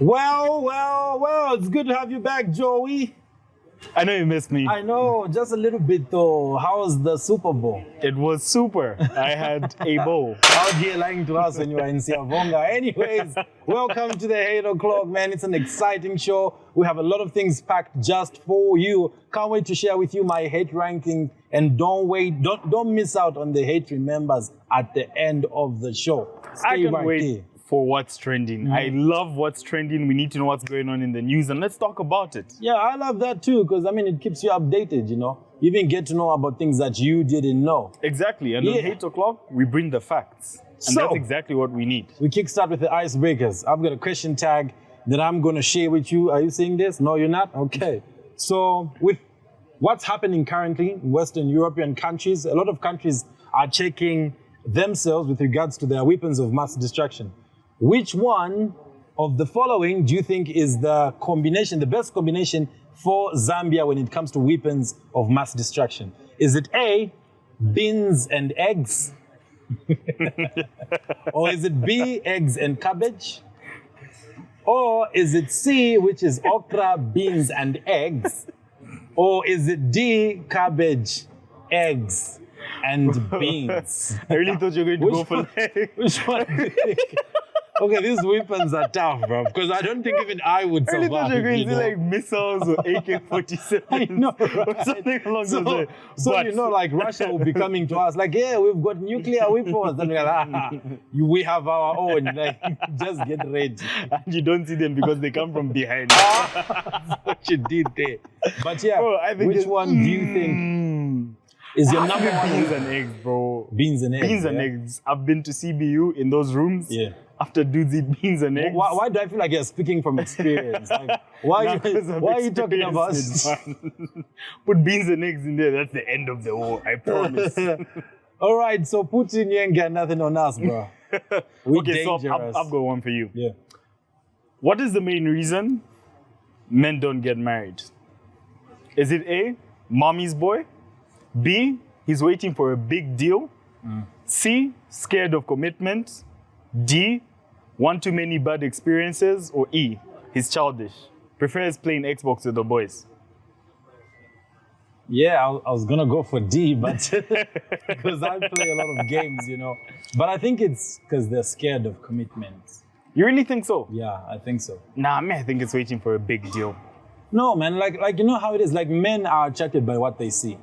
Well, it's good to have you back, Joey. I know you missed me. I know, just a little bit though. How was the Super Bowl? It was super. I had a bowl. Out here lying to us when you are in Siavonga. Anyways, welcome to the 8 o'clock, man. It's an exciting show. We have a lot of things packed just for you. Can't wait to share with you my hate ranking. And don't miss out on the hate remembers at the end of the show. I Stay can't wait here. for what's trending. I love what's trending. We need to know what's going on in the news and let's talk about it. Yeah, I love that too, because it keeps you updated, you know. You even get to know about things that you didn't know. Exactly. And at 8 o'clock, we bring the facts. And So- that's exactly what we need. We kickstart with the icebreakers. I've got a question tag that I'm going to share with you. Are you seeing this? No, you're not? Okay. So with what's happening currently in Western European countries, a lot of countries are checking themselves with regards to their weapons of mass destruction. Which one of the following do you think is the best combination for Zambia when it comes to weapons of mass destruction? Is it A, beans and eggs? Or is it B, eggs and cabbage? Or is it C, which is okra, beans and eggs? Or is it D, cabbage, eggs and beans? I really thought you were going to go for Which one do you think? Okay, these weapons are tough, bro, because I don't think even I would I really survive. thought you were going to you know? like missiles or AK-47 I know, right? or something along those lines. So But- you know, like Russia will be coming to us, like, yeah, we've got nuclear weapons. And we're like, we have our own. Like, just get ready. and you don't see them because they come from behind. What you did there. But yeah, Bro, I think which it's- one do you think is your number one? Beans and eggs, bro. Beans and eggs. Beans and yeah? eggs. I've been to CBU in those rooms. Yeah. After dudes eat beans and eggs. Why do I feel like you're speaking from experience? Like, why are you talking about? Experienced it, man. Put beans and eggs in there. That's the end of the war. I promise. All right, so Putin, you ain't got nothing on us, bro. We Okay, so dangerous. I've got one for you. Yeah. What is the main reason men don't get married? Is it A, mommy's boy? B, he's waiting for a big deal? C, scared of commitment? D, one too many bad experiences? Or E, he's childish, prefers playing Xbox with the boys? Yeah, I was gonna go for D, but because I play a lot of games, you know. But I think it's because they're scared of commitments. You really think so? Yeah, I think so. Nah, man, I think it's waiting for a big deal. No, man, like you know how it is. Like men are attracted by what they see,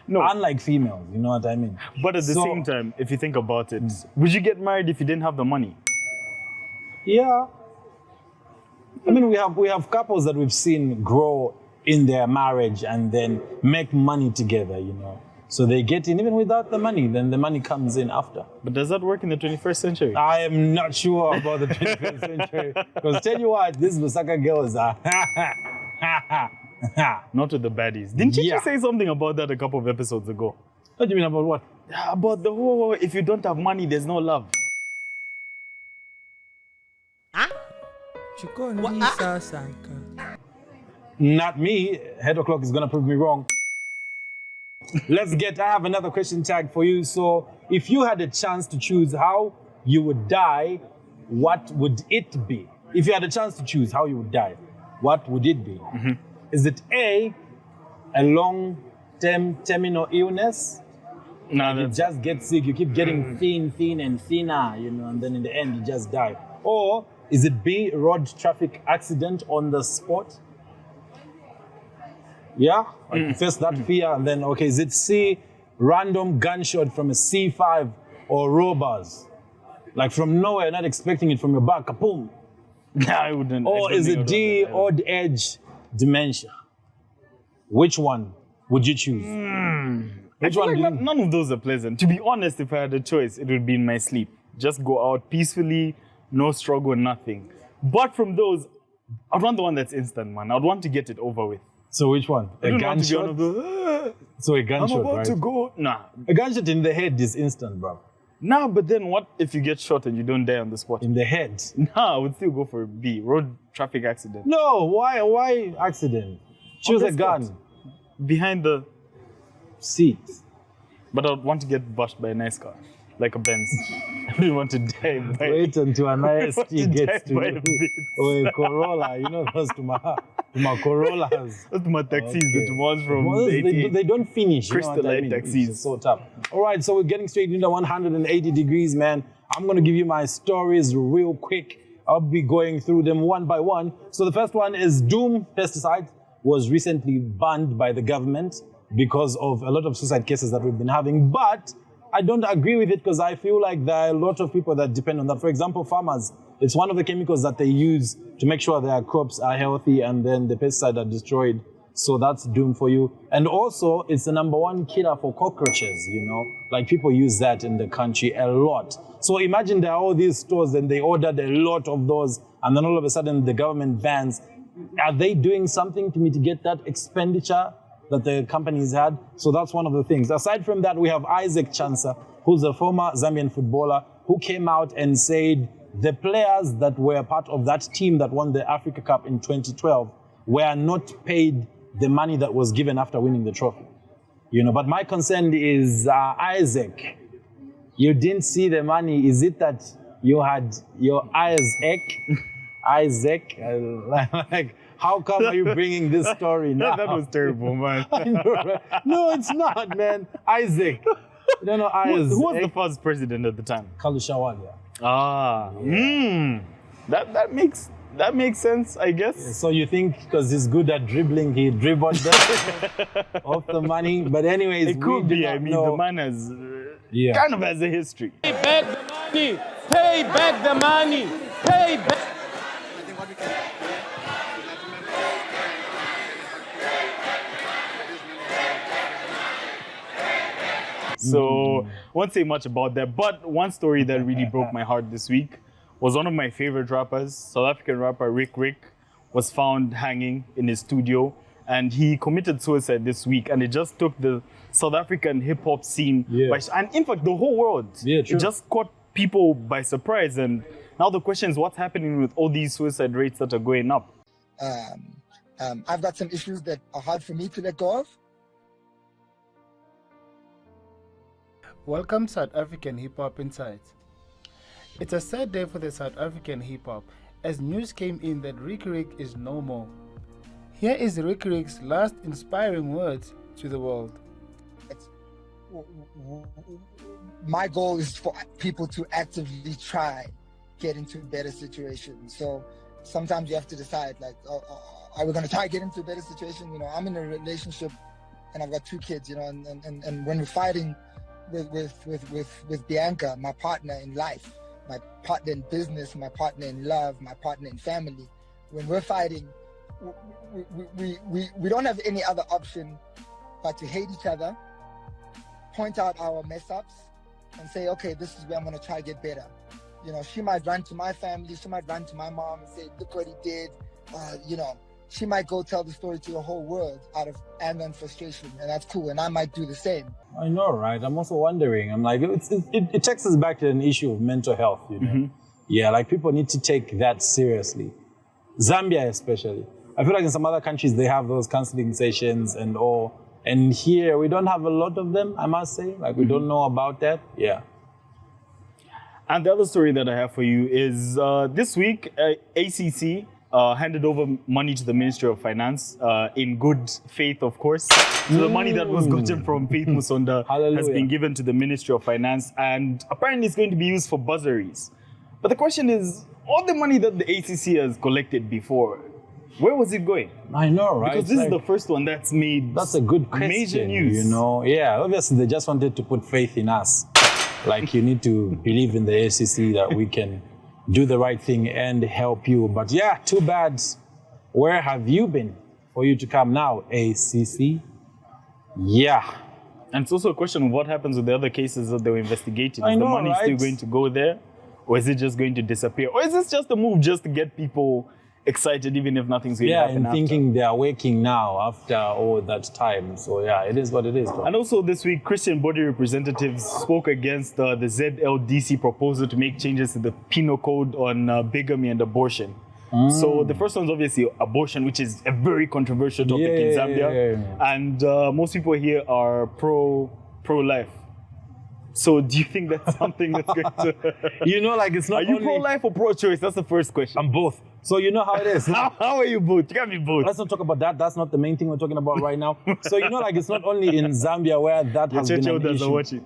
No, unlike females. You know what I mean? but at the So- same time, if you think about it, would you get married if you didn't have the money? Yeah. I mean, we have couples that we've seen grow in their marriage and then make money together, you know. So they get in even without the money, then the money comes in after. But does that work in the 21st century? I am not sure about the 21st century. Because tell you what, these Lusaka girls are. Not with the baddies. Didn't you Yeah. just say something about that a couple of episodes ago? What do you mean about what? About the whole, if you don't have money, there's no love. Not me. Head o'clock is going to prove me wrong. I have another question tag for you. So, if you had a chance to choose how you would die, what would it be? If you had a chance to choose how you would die, what would it be? Is it A, a long-term terminal illness? No, You that's just get sick, you keep getting thin and thinner, you know, and then in the end you just die. Or is it B, road traffic accident on the spot? Yeah, like you face that fear, and then okay, is it C, random gunshot from a C5 or robbers? Like from nowhere, not expecting it from your back, kaboom. Nah, I wouldn't. I Or don't is think I it would D, want that. odd age dementia? Which one would you choose? I Which feel one like do you none of those are pleasant. To be honest, if I had a choice, it would be in my sleep. Just go out peacefully, no struggle, nothing. But from those, I'd want the one that's instant, man. I'd want to get it over with. So which one? I A don't want to be one gunshot? of those, So a I'm gunshot, about right? to go. Nah. A gunshot in the head is instant, bro. Nah, but then what if you get shot and you don't die on the spot? In the head. Nah, I would still go for B, road traffic accident. No, why accident? Choose On a the gun. spot. Behind the Seat. But I'd want to get bashed by a nice car. like a Benz. I didn't want to die by... Wait until an IST gets to by a you. Benz. Or a Corolla, you know those to my Corollas. Those my taxis, Okay. the ones from Well, the 88. they don't finish. You know what I Crystalline mean? taxis. It's so tough. All right, so we're getting straight into 180 degrees, man. I'm going to give you my stories real quick. I'll be going through them one by one. So the first one is Doom pesticide was recently banned by the government because of a lot of suicide cases that we've been having. But I don't agree with it because I feel like there are a lot of people that depend on that. For example, farmers, it's one of the chemicals that they use to make sure their crops are healthy, and then the pesticides are destroyed. So that's Doom for you. And also, it's the #1 killer for cockroaches, you know? Like, people use that in the country a lot. So imagine there are all these stores and they ordered a lot of those, and then all of a sudden the government bans. Are they doing something to mitigate that expenditure that the companies had? So that's one of the things. Aside from that, we have Isaac Chansa, who's a former Zambian footballer, who came out and said the players that were part of that team that won the Africa Cup in 2012 were not paid the money that was given after winning the trophy. You know, but my concern is, Isaac, you didn't see the money. Is it that you had your Isaac, like, how come are you bringing this story now? That was terrible, man. I know, right? No, it's not, man. Isaac. You don't know Isaac. Who was the first president at the time? Kalushawalia. That makes sense, I guess. So you think because he's good at dribbling, he dribbled them off the money? But anyways, It could be. I mean, the man has kind of has a history. Pay back the money. Pay back the money. Pay back. So won't say much about that. But one story that really broke my heart this week was one of my favorite rappers, South African rapper Rick, was found hanging in his studio, and he committed suicide this week. And it just took the South African hip hop scene, and in fact the whole world. Yeah, true. It just caught people by surprise. And now the question is, what's happening with all these suicide rates that are going up? I've got some issues that are hard for me to let go of. Welcome South African Hip Hop Insights. It's a sad day for the South African hip hop as news came in that Rick is no more. Here is Rick's last inspiring words to the world. My goal is for people to actively try get into a better situation. So sometimes you have to decide, like, are we going to try get into a better situation? You know, I'm in a relationship and I've got 2 kids, you know, and when we're fighting with Bianca, my partner in life, my partner in business, my partner in love, my partner in family, when we're fighting, we don't have any other option but to hate each other, point out our mess ups, and say, okay, this is where I'm going to try to get better. You know, she might run to my family, she might run to my mom and say, look what he did. You know, she might go tell the story to the whole world out of anger and frustration, and that's cool. And I might do the same. I know, right? I'm also wondering. I'm like, it takes us back to an issue of mental health, you know? Mm-hmm. Yeah, like people need to take that seriously. Zambia especially. I feel like in some other countries they have those counseling sessions and all. And here we don't have a lot of them, I must say. Like we don't know about that. Yeah. And the other story that I have for you is this week, ACC handed over money to the Ministry of Finance in good faith, of course. So the money that was gotten from Faith Musonda has been given to the Ministry of Finance, and apparently it's going to be used for bursaries. But the question is, all the money that the ACC has collected before, where was it going? I know, right? Because this is the first one that's made that's a good question, major news. You know, yeah, obviously they just wanted to put faith in us. Like you need to believe in the ACC that we can do the right thing and help you. But yeah, too bad. Where have you been for you to come now, ACC? Yeah. And it's also a question of what happens with the other cases that they were investigating. Is the money still going to go there? Or is it just going to disappear? Or is this just a move just to get people excited even if nothing's going to happen after? Yeah, and thinking they are waking now after all that time. So yeah, it is what it is. Though. And also this week, Christian body representatives spoke against the ZLDC proposal to make changes to the penal code on bigamy and abortion. So the first one's obviously abortion, which is a very controversial topic in Zambia. And most people here are pro-life. So do you think that's something that's going to... You know, like it's not Are you only... pro-life or pro-choice? That's the first question. I'm both. So you know how it is. How are you both? You can't be both. Let's not talk about that. That's not the main thing we're talking about right now. So you know, like it's not only in Zambia where that has been an issue. Watching.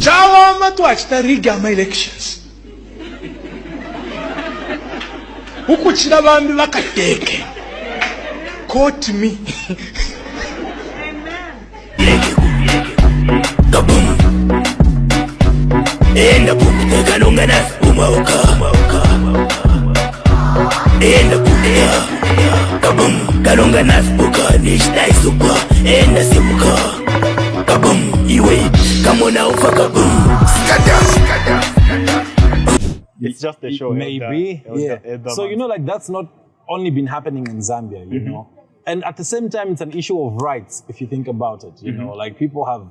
Chawama twakitariga ama-elections ukukira bambi bakateeke quote me enda kukuteka nongana umauka enda kukuteka kabum kalongana spuka nishtai supa enda simuka kabum iwe kamona ufa kabum skata. It's just a show. Maybe, So you know, like that's not only been happening in Zambia, you know, and at the same time, it's an issue of rights. If you think about it, you know, like people have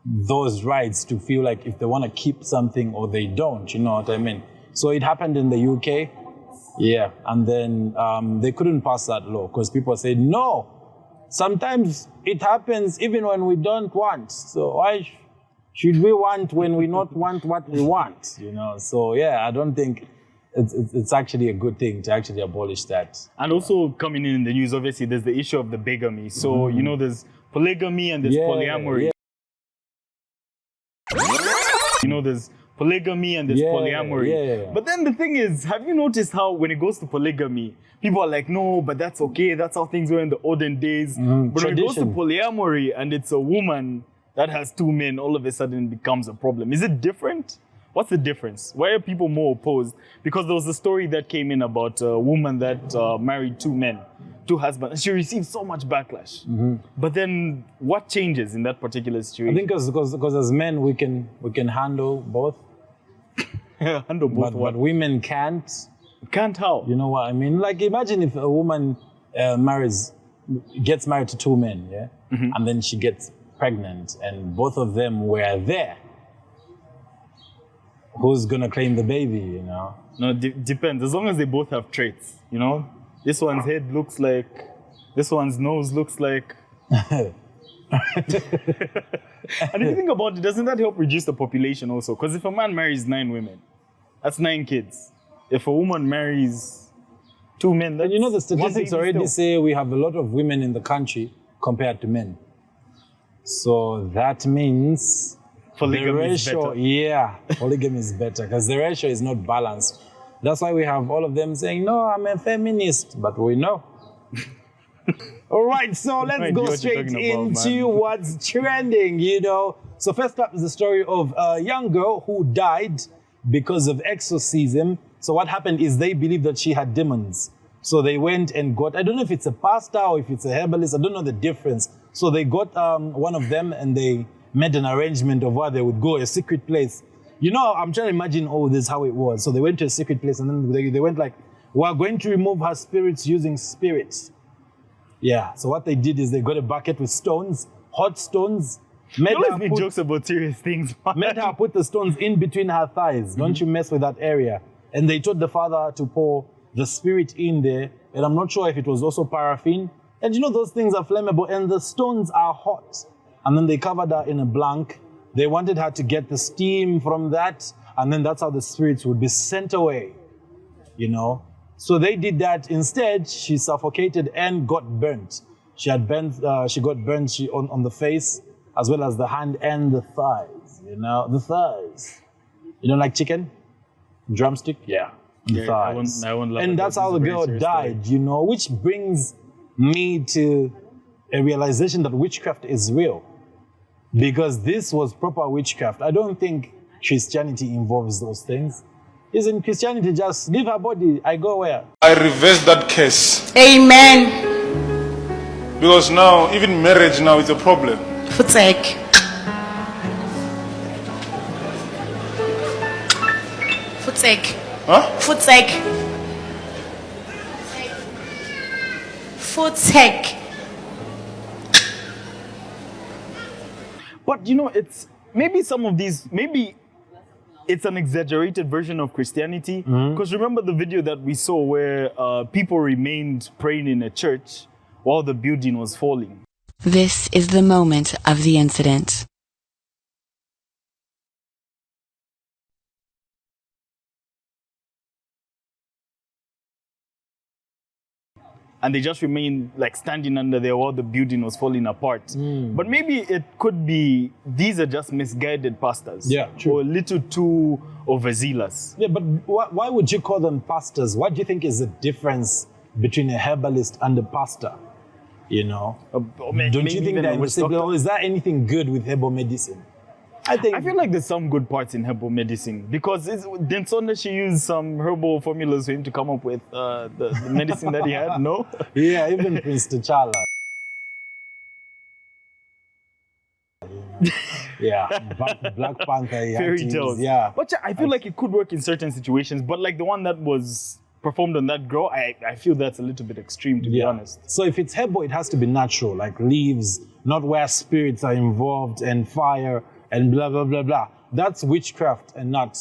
those rights to feel like if they want to keep something or they don't, you know what I mean? So it happened in the UK, and then they couldn't pass that law because people said no. Sometimes it happens even when we don't want. So why should we want when we not want what we want, you know? So I don't think it's actually a good thing to actually abolish that. And also coming in the news, obviously, there's the issue of the bigamy. So, you know, there's polygamy and there's polyamory. You know, there's polygamy and there's polyamory. But then the thing is, have you noticed how when it goes to polygamy, people are like, no, but that's okay. That's how things were in the olden days. But when it goes to polyamory and it's a woman that has two men, all of a sudden it becomes a problem. Is it different? What's the difference? Why are people more opposed? Because there was a story that came in about a woman that married two men, two husbands, and she received so much backlash. But then what changes in that particular situation? I think because as men, we can handle both. Handle both. But women can't. Can't how? You know what I mean? Like imagine if a woman gets married to two men, and then she gets pregnant and both of them were there. Who's gonna claim the baby, you know? No, depends. As long as they both have traits, you know? This one's head looks like, this one's nose looks like. And if you think about it, doesn't that help reduce the population also? Because if a man marries 9 women, that's 9 kids. If a woman marries 2 men, that's... And you know the statistics already say we have a lot of women in the country compared to men. So that means polygamy the ratio, polygamy is better because the ratio is not balanced. That's why we have all of them saying, no, I'm a feminist, but we know. All right, so let's go straight into what's trending, you know. So first up is the story of a young girl who died because of exorcism. So what happened is they believed that she had demons. So they went and got, I don't know if it's a pastor or if it's a herbalist, I don't know the difference. So they got one of them and they made an arrangement of where they would go, a secret place. You know, I'm trying to imagine all this, how it was. So they went to a secret place and then they went like, we're going to remove her spirits using spirits. Yeah, so what they did is they got a bucket with stones, hot stones. You always make jokes about serious things. Made her put the stones in between her thighs. Don't you mess with that area. And they told the father to pour the spirit in there. And I'm not sure if it was also paraffin. And you know, those things are flammable and the stones are hot. And then they covered her in a blanket. They wanted her to get the steam from that. And then that's how the spirits would be sent away, you know. So they did that. Instead, she suffocated and got burnt. She got burnt on the face, as well as the hand and the thighs, you know, the thighs. You don't like chicken? Drumstick? Yeah, the thighs. I won't and that's how the girl died, you know, which brings me to a realization that witchcraft is real. Because this was proper witchcraft. I don't think Christianity involves those things. Isn't Christianity just leave her body, I go where? I reverse that case. Amen. Because now, even marriage now is a problem. Futsek. Futsek. Huh? Futsek. Futsek. But you know, it's maybe some of these, maybe it's an exaggerated version of Christianity. Because remember the video that we saw where people remained praying in a church while the building was falling. This is the moment of the incident. And they just remained like standing under there while the building was falling apart. But maybe it could be these are just misguided pastors. Yeah, true. Or a little too overzealous. Yeah, but why would you call them pastors? What do you think is the difference between a herbalist and a pastor? You know? Don't you think that is there anything good with herbal medicine? I feel like there's some good parts in herbal medicine because didn't Sonda use some herbal formulas for him to come up with the medicine that he had? No? Yeah, even Prince T'Challa. Yeah, Black Panther. Yeah, Fairy tales. Yeah. But I feel like it could work in certain situations, but like the one that was performed on that girl, I feel that's a little bit extreme, to be honest. So if it's herbal, it has to be natural, like leaves, not where spirits are involved and fire and blah, blah, blah, blah. That's witchcraft and not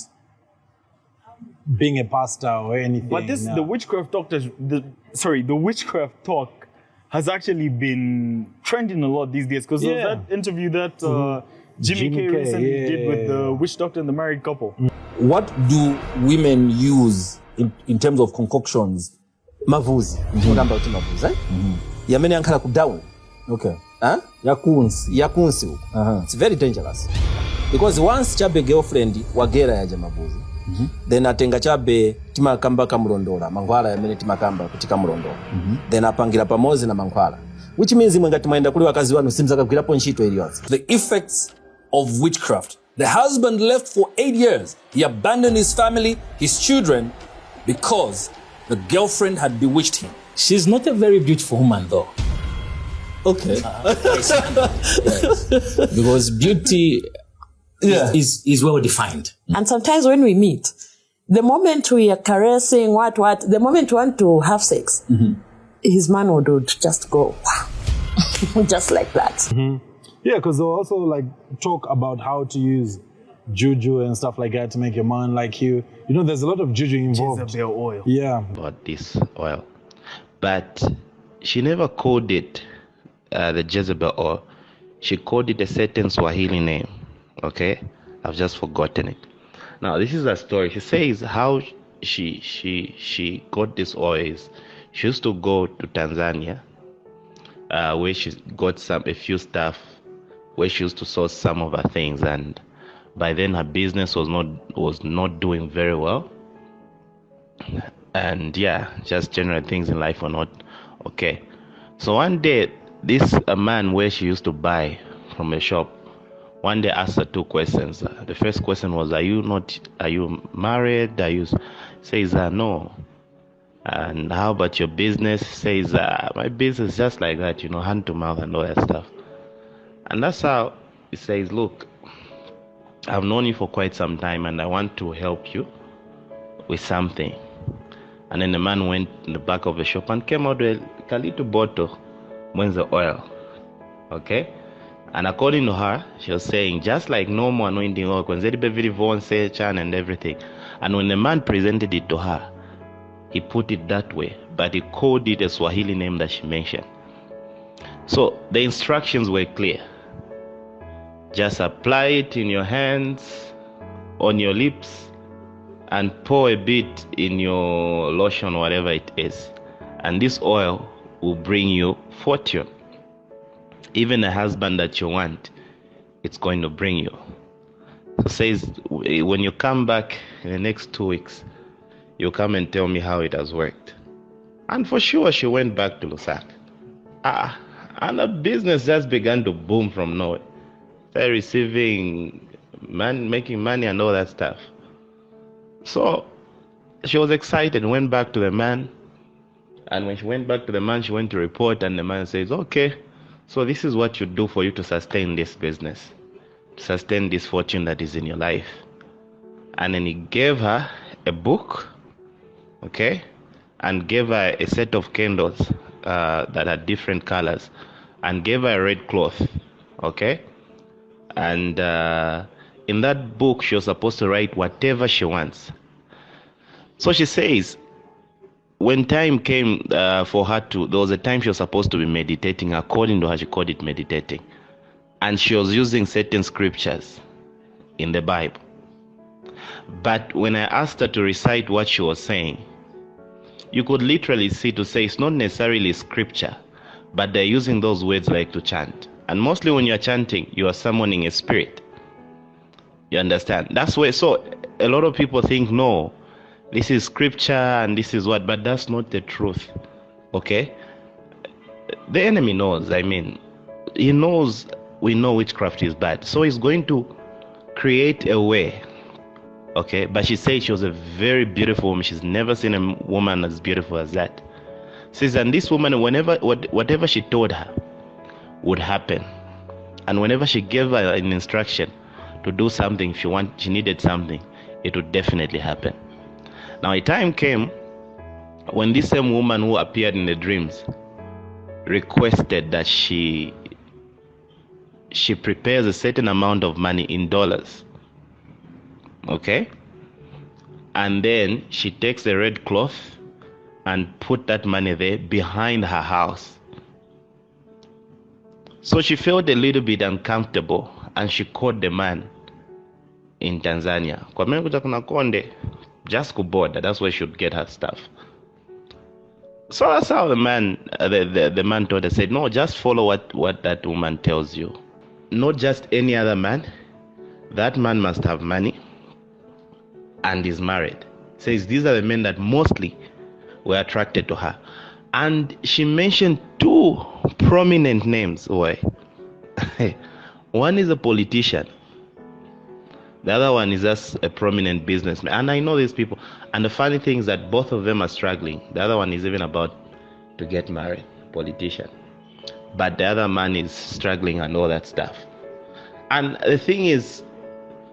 being a pastor or anything. But the witchcraft the witchcraft talk has actually been trending a lot these days because of that interview that Jimmy K recently did with the witch doctor and the married couple. What do women use in terms of concoctions? Mavuzi. About mavuzi, eh? Yamene ankala ku down. Okay. Huh? Yakunsi. It's very dangerous. Because once chabe girlfriend wagera yaje mavuzi. Then atenga chabe timakamba kamulondola. Mankwala yamene timakamba kutika mulondola. Then apangira pamozi na mankwala. Which means imwe ngati mwaenda kuli wakazi wanu simza kagwirapo ntchito iliyonse. The effects of witchcraft. The husband left for 8 years. He abandoned his family, his children, because the girlfriend had bewitched him. She's not a very beautiful woman, though. Okay. Yes. Because beauty is well defined. And sometimes when we meet, the moment we are caressing, the moment we want to have sex, his man would just go, wow. Just like that. Yeah, because they'll also like talk about how to use juju and stuff like that to make your man like you. You know, there's a lot of juju involved. Jezebel oil. Yeah. About this oil. But she never called it the Jezebel oil. She called it a certain Swahili name. Okay? I've just forgotten it. Now, this is a story. She says how she got this oil is she used to go to Tanzania where she got a few stuff where she used to source some of her things, and by then her business was not doing very well, and just general things in life were not okay. So one day, a man where she used to buy from a shop, one day asked her 2 questions. The first question was, are you married? Says no. And how about your business? Says my business is just like that, hand to mouth and all that stuff. And that's how he says, look, I've known you for quite some time and I want to help you with something. And then the man went in the back of the shop and came out with a little bottle, when's the oil, okay? And according to her, she was saying, just like normal anointing oil, and everything. And when the man presented it to her, he put it that way, but he called it a Swahili name that she mentioned. So the instructions were clear. Just apply it in your hands, on your lips, and pour a bit in your lotion, whatever it is. And this oil will bring you fortune. Even a husband that you want, it's going to bring you. So says, when you come back in the next 2 weeks, you'll come and tell me how it has worked. And for sure, she went back to Lusaka. And the business just began to boom from nowhere. They're receiving, making money and all that stuff. So she was excited, went back to the man. And when she went back to the man, she went to report, and the man says, okay, so this is what you do for you to sustain this business, to sustain this fortune that is in your life. And then he gave her a book, okay, and gave her a set of candles that had different colors, and gave her a red cloth, okay, and in that book, she was supposed to write whatever she wants. So she says, when time came for her to, there was a time she was supposed to be meditating. According to her, she called it meditating. And she was using certain scriptures in the Bible. But when I asked her to recite what she was saying, you could literally see to say it's not necessarily scripture, but they're using those words like to chant. And mostly when you're chanting, you are summoning a spirit. You understand? That's where, so a lot of people think, no, this is scripture and this is what, but that's not the truth. Okay? The enemy knows, he knows we know witchcraft is bad. So he's going to create a way. Okay? But she said she was a very beautiful woman. She's never seen a woman as beautiful as that. Says, and this woman, whatever she told her would happen. And whenever she gave her an instruction to do something, she needed something, it would definitely happen. Now a time came when this same woman who appeared in the dreams requested that she prepares a certain amount of money in dollars. Okay? And then she takes a red cloth and put that money there behind her house. So she felt a little bit uncomfortable and she called the man in Tanzania. Kwa mimi kuja kuna konde, just kuboda, that's where she would get her stuff. So that's how the man told her, said, no, just follow what that woman tells you. Not just any other man. That man must have money and is married. Says these are the men that mostly were attracted to her. And she mentioned two prominent names. One is a politician. The other one is just a prominent businessman. And I know these people. And the funny thing is that both of them are struggling. The other one is even about to get married, politician. But the other man is struggling and all that stuff. And the thing is,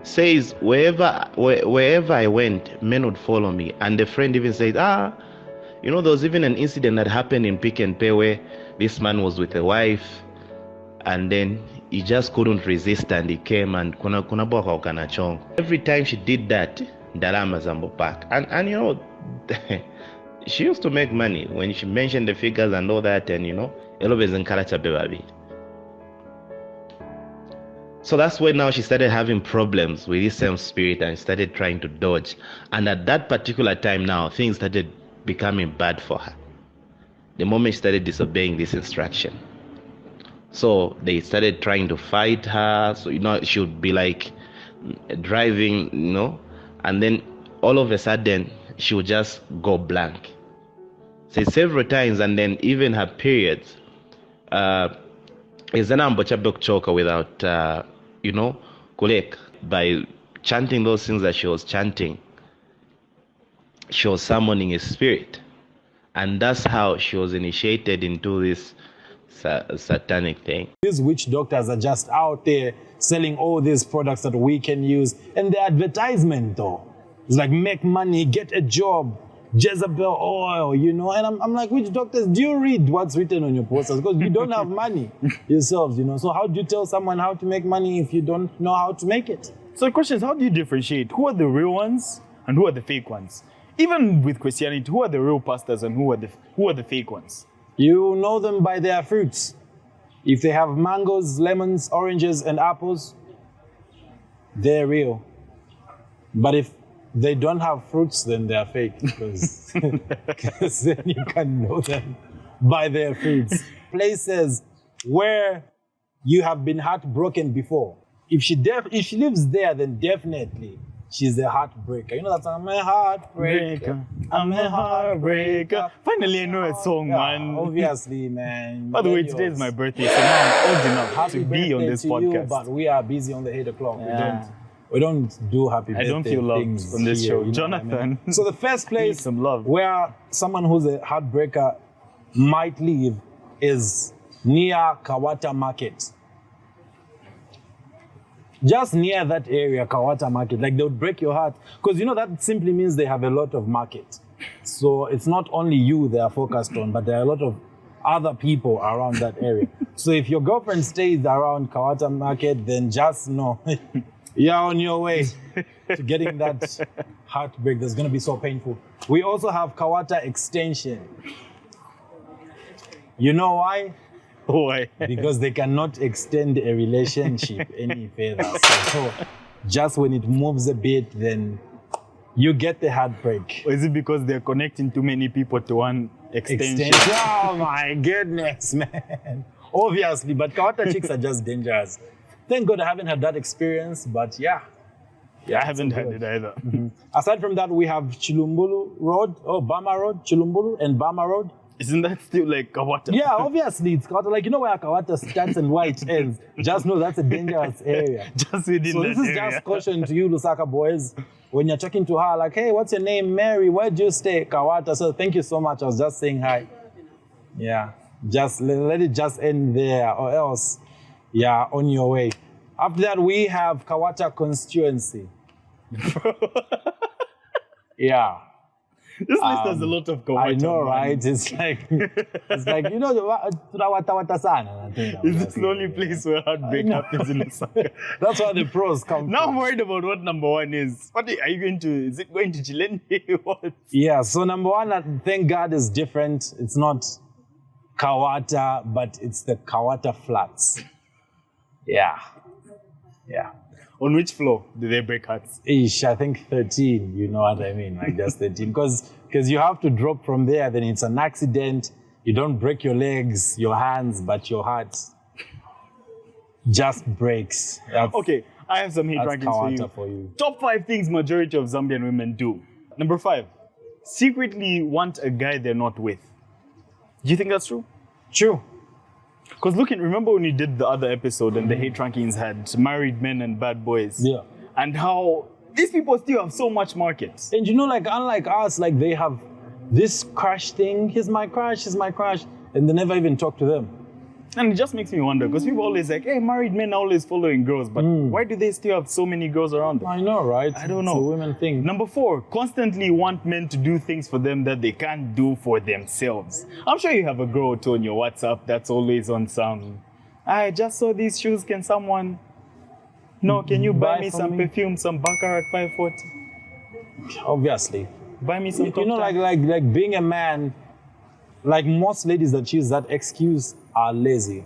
says wherever I went, men would follow me. And the friend even said, there was even an incident that happened in Pick and Pay where this man was with a wife, and then he just couldn't resist and he came and kuna boka ukana chong. Every time she did that, Dalama Zambo Park. And she used to make money when she mentioned the figures and all that, and always encourage her baby. So that's when now she started having problems with this same spirit and started trying to dodge. And at that particular time now, things started becoming bad for her. The moment she started disobeying this instruction. So they started trying to fight her. So, she would be like driving, and then all of a sudden she would just go blank. So several times, and then even her periods, is an ambochabok choker without, kulek. By chanting those things that she was chanting, she was summoning a spirit. And that's how she was initiated into this satanic thing. These witch doctors are just out there selling all these products that we can use. And the advertisement, though, is like, make money, get a job, Jezebel oil, And I'm like, witch doctors, do you read what's written on your posters? Because you don't have money yourselves, So how do you tell someone how to make money if you don't know how to make it? So the question is, how do you differentiate who are the real ones and who are the fake ones? Even with Christianity, who are the real pastors and who are the fake ones? You know them by their fruits. If they have mangoes, lemons, oranges, and apples, they're real. But if they don't have fruits, then they're fake, because then you can know them by their fruits. Places where you have been heartbroken before. If she lives there, then definitely she's a heartbreaker. That song, I'm a heartbreaker. I'm a heartbreaker. Finally, I know a song, man. Obviously, man. By the way, today is my birthday, so now I'm old enough to be on this podcast. You, but we are busy on the 8 o'clock. Yeah. We don't do happy birthday. I don't feel loved on this show. Jonathan. So the first place some love. Where someone who's a heartbreaker might live is near Kawata Market. Just near that area, Kawata Market, like they would break your heart. Because that simply means they have a lot of market. So it's not only you they are focused on, but there are a lot of other people around that area. So if your girlfriend stays around Kawata Market, then just know You're on your way to getting that heartbreak that's going to be so painful. We also have Kawata extension. You know why? Why? Because they cannot extend a relationship any further. So just when it moves a bit, then you get the heartbreak. Or is it because they're connecting too many people to one extension? Oh my goodness, man. Obviously, but Kawata chicks are just dangerous. Thank God I haven't had that experience, but yeah. I haven't had it either. Aside from that, we have Chilumbulu Road, Bama Road, Chilumbulu and Bama Road. Isn't that still like Kawata? Yeah, obviously it's Kawata. Like, you know where Kawata starts and where it ends. Just know that's a dangerous area. Just within so that this is area. just caution to you, Lusaka boys. When you're talking to her, like, hey, what's your name? Mary, where do you stay? Kawata. So thank you so much. I was just saying hi. Yeah, just let it just end there or else, yeah, on your way. After that, we have Kawata constituency. Yeah. This list has a lot of Kawata. I know, man. right? It's like, you know, Is this the only place where heartbreak happens in Lusaka? That's why the pros come Now from. I'm worried about what number one is. What are you going to? Is it going to Chilende? What? Yeah, so number one, thank God, is different. It's not Kawata, but it's the Kawata flats. Yeah. Yeah. On which floor do they break hearts? Ish, I think 13, you know what I mean, like just 13. Because you have to drop from there, then it's an accident. You don't break your legs, your hands, but your heart just breaks. Okay, I have some hate rankings for you. Top 5 things majority of Zambian women do. Number 5, secretly want a guy they're not with. Do you think that's true? True. Because remember when we did the other episode and the hate rankings had married men and bad boys? Yeah. And how these people still have so much market. And you know, like, unlike us, like, they have this crush thing. He's my crush, and they never even talk to them. And it just makes me wonder, because people always like, hey, married men are always following girls, but why do they still have so many girls around them? I know, right? I don't know. It's a women thing. Number 4, constantly want men to do things for them that they can't do for themselves. I'm sure you have a girl or two on your WhatsApp that's always on some, I just saw these shoes, can someone, can you buy me some perfume, some Baccarat at 540? Obviously. Buy me some You know, like being a man, like most ladies that use that excuse are lazy.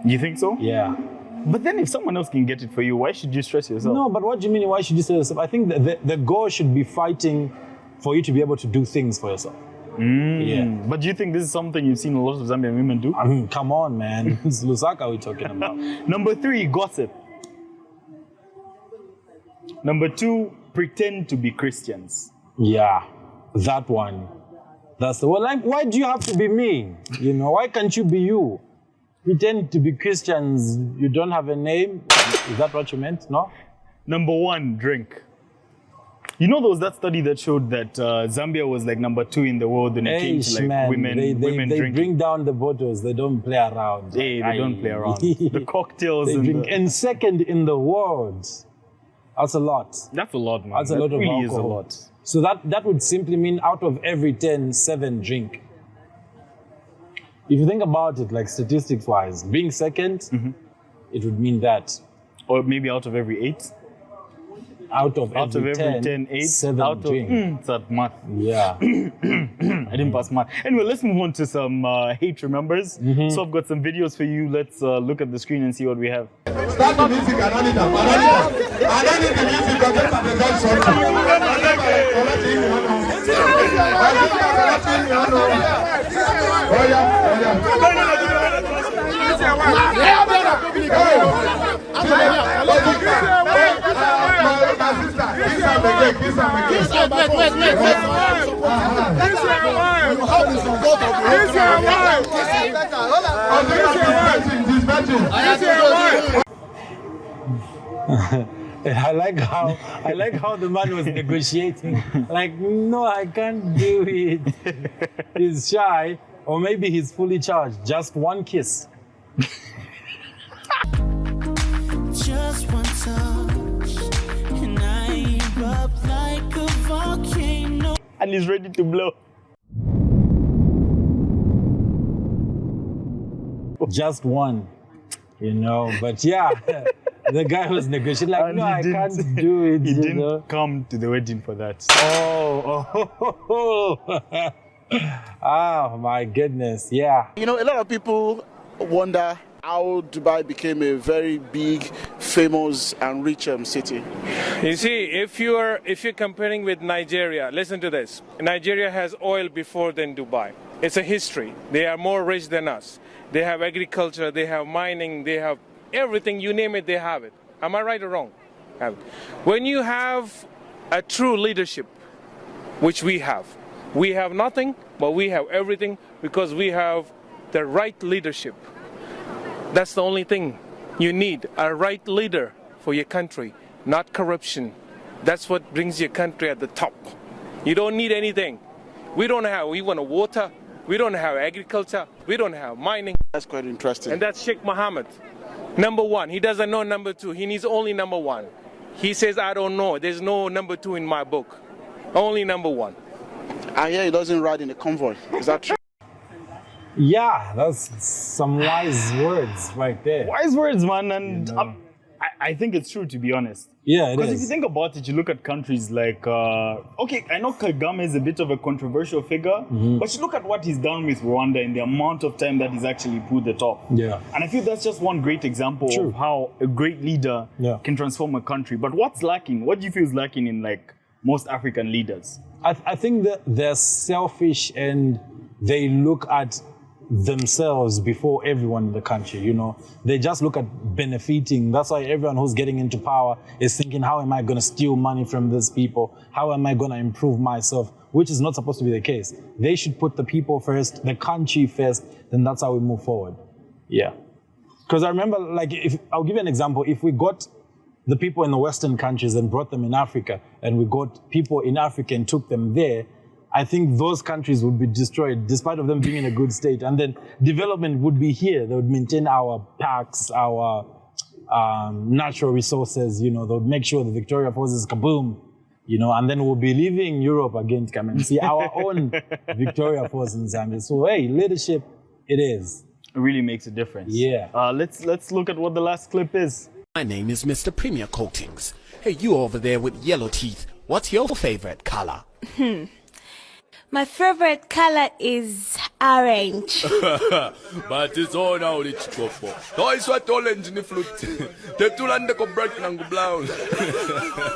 You think so? Yeah. But then if someone else can get it for you, why should you stress yourself? No, but what do you mean, why should you stress yourself? I think that the goal should be fighting for you to be able to do things for yourself. Yeah. But do you think this is something you've seen a lot of Zambian women do? I mean, come on, man. It's Lusaka we're talking about. Number 3, gossip. Number 2, pretend to be Christians. Yeah, that one. That's the one. Like, why do you have to be me? You know, why can't you be you? Pretend to be Christians. You don't have a name. Is that what you meant? No? Number 1, drink. You know, there was that study that showed that Zambia was like number 2 in the world when it came to like man, women they drinking. bring down the bottles. They don't play around. Hey, they don't play around. The cocktails they and drink. And second in the world. That's a lot. That's a lot, man. That's a lot of really alcohol. is a lot. So that would simply mean out of every 10, 7 drink. If you think about it, like statistics-wise, being second, it would mean that. Or maybe out of every 8? Out of every 10, 8, 7 drink. It's that math. Yeah. I didn't pass math. Anyway, let's move on to some hate remembers. So I've got some videos for you. Let's look at the screen and see what we have. Start the music, I don't need that. I don't need the music, but just the I like how the man was negotiating. Like, no, I can't do it. He's shy, or maybe he's fully charged. Just one kiss. Just one touch, and I erupt like a volcano. And he's ready to blow. Just one, you know. But yeah, The guy was negotiating like, And no, he I didn't- can't do it. He you didn't know? come to the wedding for that. Oh my goodness, yeah. You know, a lot of people wonder how Dubai became a very big, famous, and rich city. You see, if you're comparing with Nigeria, listen to this. Nigeria has oil before than Dubai. It's a history. They are more rich than us. They have agriculture, they have mining, they have everything, you name it, they have it. Am I right or wrong? Have it. When you have a true leadership, which we have nothing, but we have everything because we have the right leadership. That's the only thing you need, a right leader for your country, not corruption. That's what brings your country at the top. You don't need anything. We want water, we don't have agriculture, we don't have mining. That's quite interesting. And that's Sheikh Mohammed. Number one, he doesn't know number two, he needs only number one. He says, I don't know, there's no number two in my book. Only number one. I hear he doesn't ride in a convoy. Is that true? Yeah, that's some wise words right there. Wise words, man. And I think it's true, to be honest. Yeah, it Because if is. you think about it, you look at countries like, okay, I know Kagame is a bit of a controversial figure, but you look at what he's done with Rwanda and the amount of time that he's actually put it off. Yeah. And I feel that's just one great example True. of how a great leader can transform a country. But what's lacking? What do you feel is lacking in like most African leaders? I think that they're selfish and they look at themselves before everyone in the country, you know. They just look at benefiting. That's why everyone who's getting into power is thinking, how am I going to steal money from these people? How am I going to improve myself? Which is not supposed to be the case. They should put the people first, the country first, then that's how we move forward. Yeah. Because I remember, like, I'll give you an example. If we got the people in the Western countries and brought them in Africa, and we got people in Africa and took them there, I think those countries would be destroyed despite of them being in a good state. And then development would be here. They would maintain our parks, our natural resources, you know, they would make sure the Victoria Falls is kaboom, you know, and then we'll be leaving Europe again to come and see our own Victoria Falls in Zambia. So, hey, leadership, it is. It really makes a difference. Yeah. Let's look at what the last clip is. My name is Mr. Premier Coatings. Hey, you over there with yellow teeth. What's your favorite color? My favorite color is orange. But it's all now rich couple. No, it's what orange in the flute. The two land go bright and go brown.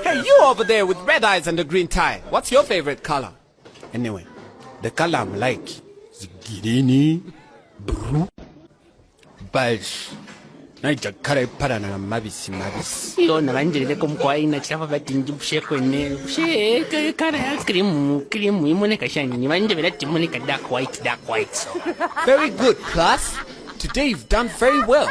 Hey, you over there with red eyes and a green tie. What's your favorite color? Anyway, the color I'm like is green, blue, beige. Naija kare parana na mabisi. Yo nabanjirire ko mkwaina chava batinji busheko ne. Bushe kare cream imoneka shani. Banjibira timonika dark white. Very good, class. Today you've done very well.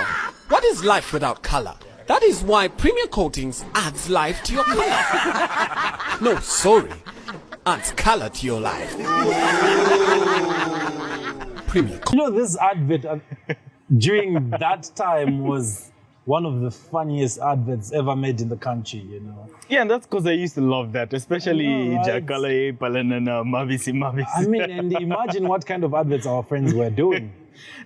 What is life without color? That is why Premier Coatings adds life to your color. No, sorry. Adds color to your life. Premier You know, this advert during that time was one of the funniest adverts ever made in the country, you know. Yeah, and that's because I used to love that, especially Jakale, Palanana, Mavisi. I mean, and imagine what kind of adverts our friends were doing.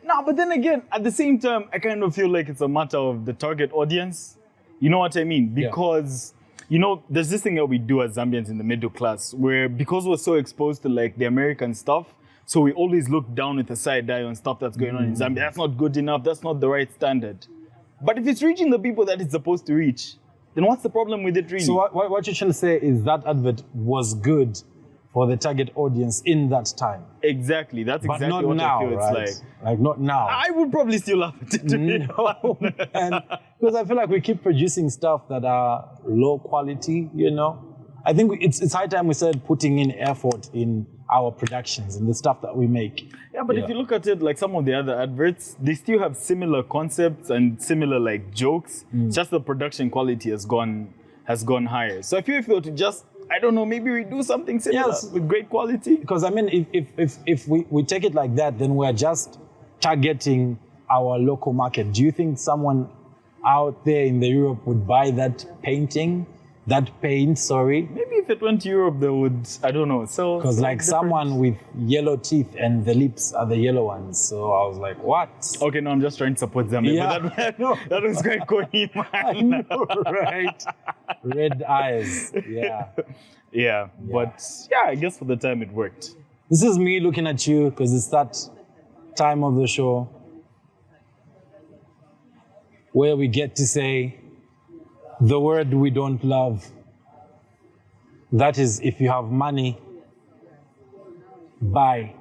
No, but then again, at the same time, I kind of feel like it's a matter of the target audience. You know what I mean? Because, you know, there's this thing that we do as Zambians in the middle class, where because we're so exposed to like the American stuff, so we always look down with a side eye on stuff that's going on in Zambia. That's not good enough. That's not the right standard. But if it's reaching the people that it's supposed to reach, then what's the problem with it really? So what you're trying to say is that advert was good for the target audience in that time. Exactly. That's but exactly not what now, I feel right? it's like. Like not now. I would probably still laugh at it. No, man. Because I feel like we keep producing stuff that are low quality, you know. I think it's high time we started putting in effort in our productions and the stuff that we make. Yeah, but if you look at it, like some of the other adverts, they still have similar concepts and similar like jokes. It's just the production quality has gone higher. So I feel if they were to just, I don't know, maybe we do something similar with great quality. Because I mean, if we take it like that, then we're just targeting our local market. Do you think someone out there in the Europe would buy that painting that paint, sorry. Maybe if it went to Europe, they would, I don't know. So Because like someone with yellow teeth and the lips are the yellow ones. So I was like, what? Okay, no, I'm just trying to support them. Yeah. But that was quite corny, man. I know, right? Red eyes. Yeah, but yeah, I guess for the time it worked. This is me looking at you because it's that time of the show where we get to say the word we don't love. That is, if you have money, buy.